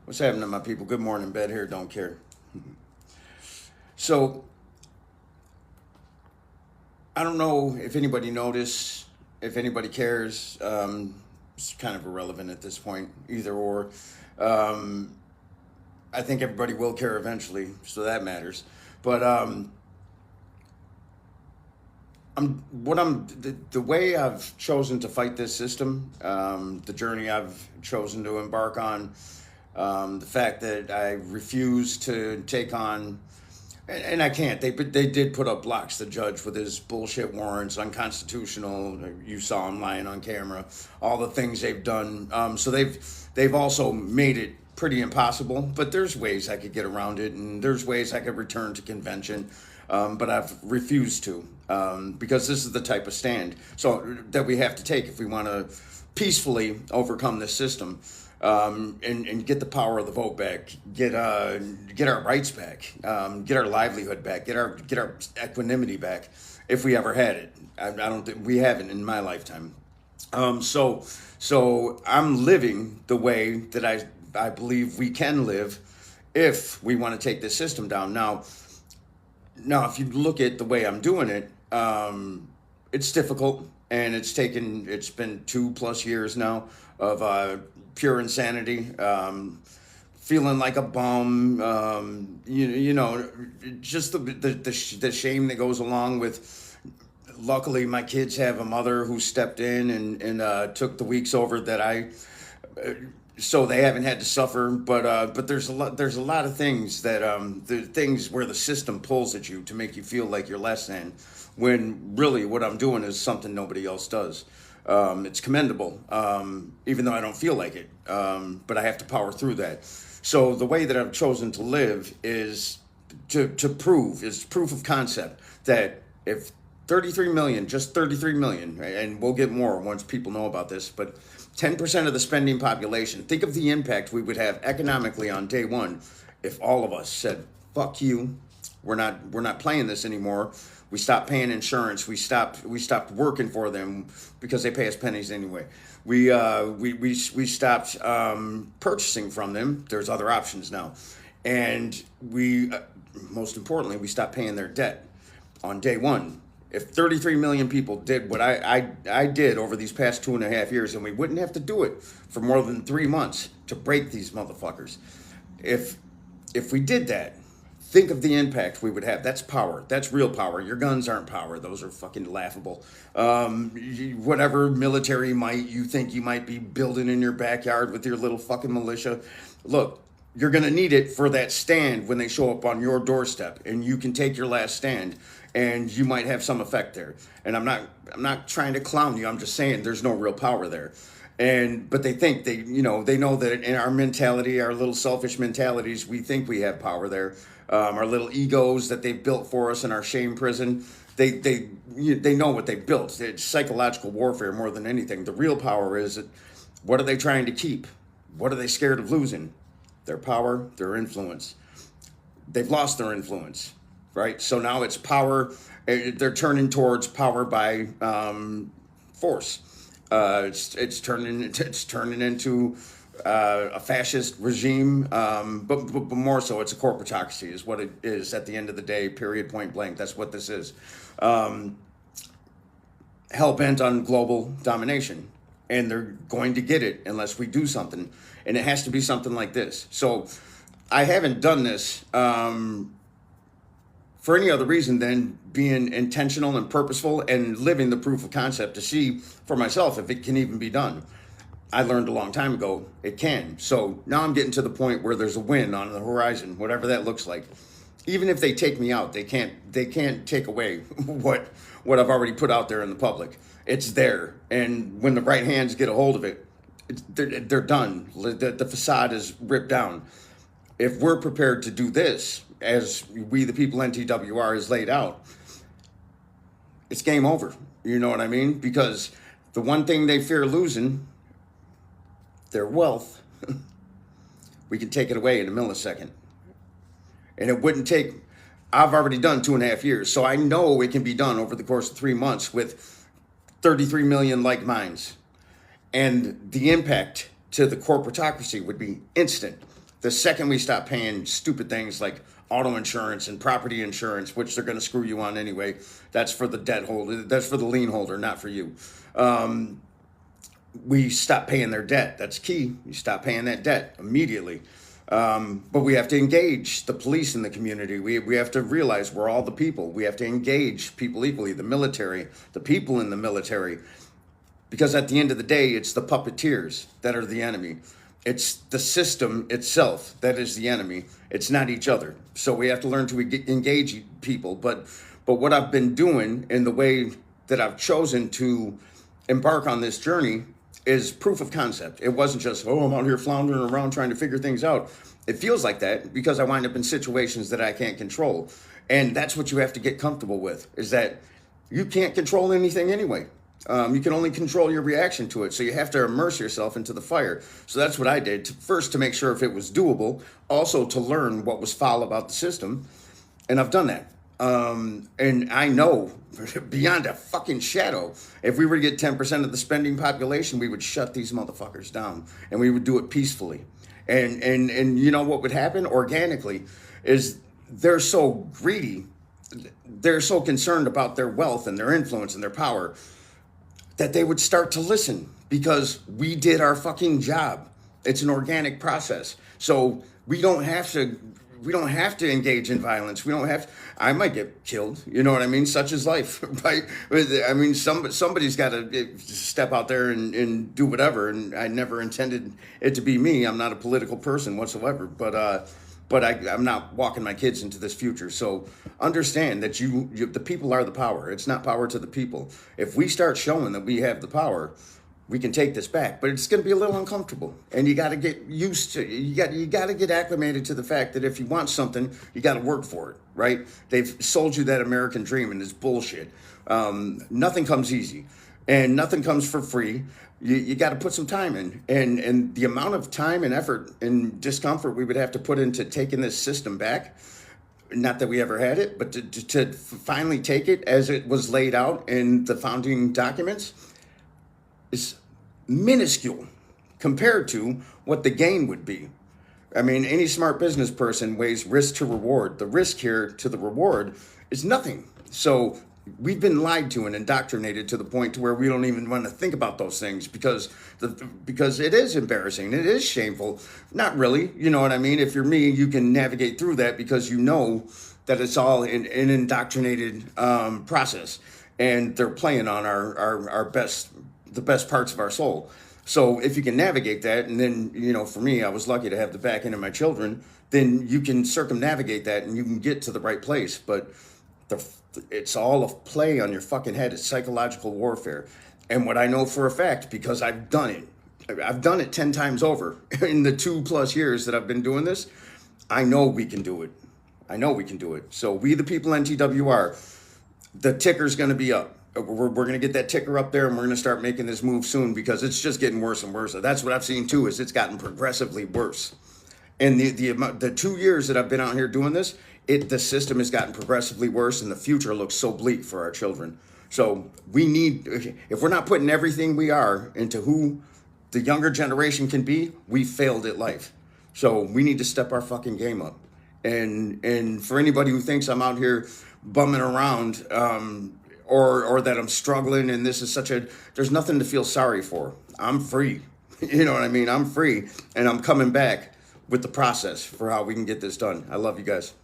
What's happening, my people? Good morning, bed here, don't care. So, I don't know if anybody noticed, if anybody cares. It's kind of irrelevant at this point, either or. Um, I think everybody will care eventually, so that matters. But the way I've chosen to fight this system, the journey I've chosen to embark on, the fact that I refuse to take on, and I can't. They did put up blocks. The judge with his bullshit warrants, unconstitutional. You saw him lying on camera. All the things they've done. So they've also made it pretty impossible. But there's ways I could get around it, and there's ways I could return to convention. But I've refused to because this is the type of stand that we have to take if we want to peacefully overcome this system, and get the power of the vote back, get our rights back, get our livelihood back, get our equanimity back, if we ever had it. I don't think we haven't in my lifetime. So I'm living the way that I believe we can live if we want to take this system down. Now, if you look at the way I'm doing it, it's difficult, and it's been 2+ years now of pure insanity, feeling like a bum, just the shame that goes along with. Luckily, my kids have a mother who stepped in and took the weeks over that so they haven't had to suffer. But there's a lot of things that the things where the system pulls at you to make you feel like you're less than, when really what I'm doing is something nobody else does. It's commendable, even though I don't feel like it. But I have to power through that. So the way that I've chosen to live is to prove is proof of concept that if 33 million, just 33 million, and we'll get more once people know about this, but 10% of the spending population, think of the impact we would have economically on day one if all of us said, fuck you, we're not playing this anymore. We stopped paying insurance. We stopped working for them because they pay us pennies anyway. We stopped purchasing from them. There's other options now, and most importantly, we stopped paying their debt on day one. If 33 million people did what I did over these past 2.5 years, and we wouldn't have to do it for more than 3 months to break these motherfuckers. If we did that, think of the impact we would have. That's power. That's real power. Your guns aren't power. Those are fucking laughable. Whatever military might you think you might be building in your backyard with your little fucking militia, look, you're going to need it for that stand when they show up on your doorstep, and you can take your last stand, and you might have some effect there. And I'm not trying to clown you. I'm just saying there's no real power there. But they think they know that in our mentality, our little selfish mentalities, we think we have power there. Our little egos that they've built for us in our shame prison, they know what they built. It's psychological warfare more than anything. The real power is that, what are they trying to keep? What are they scared of losing? Their power, their influence. They've lost their influence, right? So now it's power. They're turning towards power by force. It's turning into a fascist regime, but more so, it's a corporatocracy, is what it is at the end of the day. Period. Point blank. That's what this is. Hell bent on global domination, and they're going to get it unless we do something, and it has to be something like this. So I haven't done this for any other reason than being intentional and purposeful and living the proof of concept to see for myself if it can even be done. I learned a long time ago it can. So now I'm getting to the point where there's a win on the horizon, whatever that looks like. Even if they take me out, they can't take away what I've already put out there in the public. It's there, and when the right hands get a hold of it, they're done. The facade is ripped down. If we're prepared to do this, as we the people NTWR is laid out, it's game over. You know what I mean? Because the one thing they fear losing, their wealth, we can take it away in a millisecond. And it wouldn't take, I've already done 2.5 years, so I know it can be done over the course of 3 months with 33 million like minds. And the impact to the corporatocracy would be instant. The second we stop paying stupid things like auto insurance and property insurance, which they're going to screw you on anyway, that's for the debt holder, that's for the lien holder, not for you. We stop paying their debt. That's key. You stop paying that debt immediately. But we have to engage the police in the community. We have to realize we're all the people. We have to engage people equally, the military, the people in the military. Because at the end of the day, it's the puppeteers that are the enemy. It's the system itself that is the enemy. It's not each other. So we have to learn to engage people. But what I've been doing in the way that I've chosen to embark on this journey is proof of concept. It wasn't just, I'm out here floundering around trying to figure things out. It feels like that because I wind up in situations that I can't control. And that's what you have to get comfortable with, is that you can't control anything anyway. You can only control your reaction to it. So you have to immerse yourself into the fire. So that's what I did. First, to make sure if it was doable. Also, to learn what was foul about the system. And I've done that. And I know beyond a fucking shadow, if we were to get 10% of the spending population, we would shut these motherfuckers down. And we would do it peacefully. And you know what would happen organically is they're so greedy. They're so concerned about their wealth and their influence and their power that they would start to listen because we did our fucking job. It's an organic process. So we don't have to engage in violence. We don't have to, I might get killed. You know what I mean? Such is life, right? I mean, somebody's got to step out there and do whatever. And I never intended it to be me. I'm not a political person whatsoever, but I'm not walking my kids into this future. So understand that the people are the power. It's not power to the people. If we start showing that we have the power, we can take this back, but it's going to be a little uncomfortable, and you got to get used to. You got to get acclimated to the fact that if you want something, you got to work for it, right? They've sold you that American dream, and it's bullshit. Nothing comes easy, and nothing comes for free. You got to put some time in, and the amount of time and effort and discomfort we would have to put into taking this system back. Not that we ever had it, but to finally take it as it was laid out in the founding documents is minuscule compared to what the gain would be. I mean, any smart business person weighs risk to reward. The risk here to the reward is nothing. So we've been lied to and indoctrinated to the point to where we don't even want to think about those things because it is embarrassing. It is shameful. Not really. You know what I mean? If you're me, you can navigate through that because you know that it's all an indoctrinated process, and they're playing on the best parts of our soul. So if you can navigate that, and then, you know, for me, I was lucky to have the back end of my children, then you can circumnavigate that and you can get to the right place. But it's all a play on your fucking head. It's psychological warfare. And what I know for a fact, because I've done it 10 times over in the 2+ years that I've been doing this, I know we can do it. So we, the people, NTWR, the ticker's going to be up. We're going to get that ticker up there, and we're going to start making this move soon because it's just getting worse and worse. That's what I've seen too, is it's gotten progressively worse. And the 2 years that I've been out here doing this, the system has gotten progressively worse, and the future looks so bleak for our children. So if we're not putting everything we are into who the younger generation can be, we failed at life. So we need to step our fucking game up. And for anybody who thinks I'm out here bumming around, or that I'm struggling and this is there's nothing to feel sorry for. I'm free. You know what I mean? I'm free, and I'm coming back with the process for how we can get this done. I love you guys.